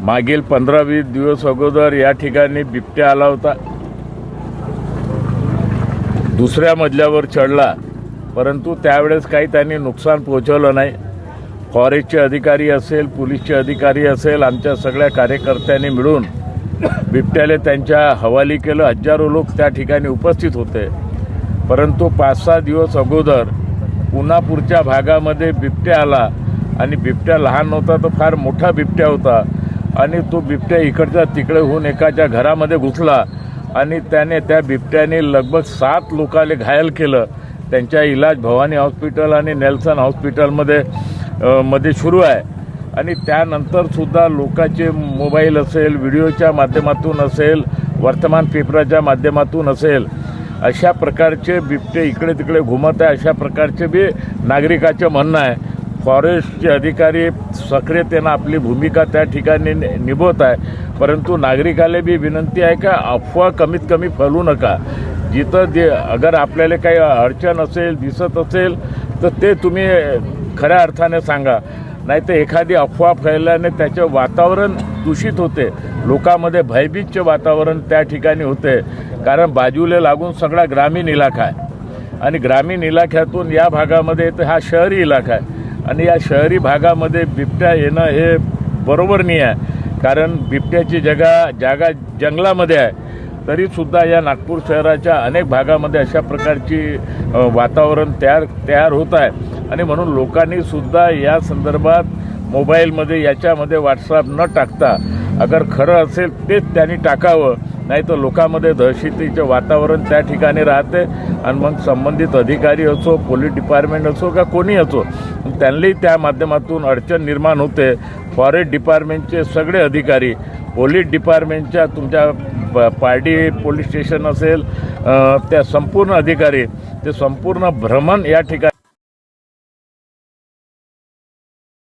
मागील 15-20 दिवस अगोदर या ठिकाणी बिबट्या आला होता। दुसऱ्या मजल्यावर चढला, परंतु त्यावेळेस काही त्यांनी नुकसान पोहोचवलं नाही। फॉरेस्टचे अधिकारी असेल, पोलीसचे अधिकारी असेल, आमच्या सगळ्या कार्यकर्त्यांनी मिळून बिबट्याला त्यांच्या हवाली केलं। हजारो लोक त्या ठिकाणी उपस्थित होते। परंतु 5-6 दिवस अगोदर पुन्हापूरच्या भागामध्ये बिबट्या आला आणि बिबट्या लहान नव्हता, तो फार मोठा बिबट्या होता आणि तो बिबट्या इकडच्या तिकडे होऊन एकाच्या घरामध्ये घुसला आणि त्या बिबट्याने लगभग 7 लोकांना घायल केलं। त्यांचा इलाज भवानी हॉस्पिटल आणि नेल्सन हॉस्पिटलमध्ये सुरू आहे आणि त्यानंतर सुद्धा लोकांचे मोबाईल असेल, व्हिडिओच्या माध्यमातून असेल, वर्तमान पेपराच्या माध्यमातून असेल, अशा प्रकारचे बिबटे इकडे तिकडे घुमत आहे। अशा प्रकारचे बी नागरिकाचे म्हणणं आहे। फॉरेस्टचे अधिकारी सक्रियतेनं आपली भूमिका त्या ठिकाणी निभवत आहे, परंतु नागरिकाला बी विनंती आहे का अफवा कमीत कमी फैलू नका। जिथं अगर आपल्याला काही अडचण असेल, दिसत असेल तर ते तुम्ही खऱ्या अर्थाने सांगा, नाही तर एखादी अफवा फैलल्याने त्याचे वातावरण दूषित होते, लोकांमध्ये भयभीतचे वातावरण त्या ठिकाणी होते। कारण बाजूला लागून सगळा ग्रामीण इलाका आहे आणि ग्रामीण इलाक्यातून या भागामध्ये तर हा शहरी इलाका आहे आणि या शहरी भागामध्ये बिबट्या येणं हे बरोबर नाही आहे। कारण बिबट्याची जागा जंगलामध्ये आहे, तरीसुद्धा या नागपूर शहराच्या अनेक भागामध्ये अशा प्रकारची वातावरण तयार होत आहे आणि म्हणून लोकांनी सुद्धा या संदर्भात मोबाईलमध्ये याच्यामध्ये व्हॉट्सअप न टाकता अगर खरं असेल तेच त्यांनी टाकावं, नाही तर लोकांमध्ये दहशतीचे वातावरण त्या ठिकाणी राहते आणि मग संबंधित अधिकारी असो, पोलीस डिपार्टमेंट असो का कोणी असो, त्यांनाही त्या माध्यमातून अडचण निर्माण होते। फॉरेस्ट डिपार्टमेंटचे सगळे अधिकारी, पोलीस डिपार्टमेंटच्या तुमच्या पारडी पोलीस स्टेशन असेल, त्या संपूर्ण अधिकारी ते संपूर्ण भ्रमण या ठिकाणी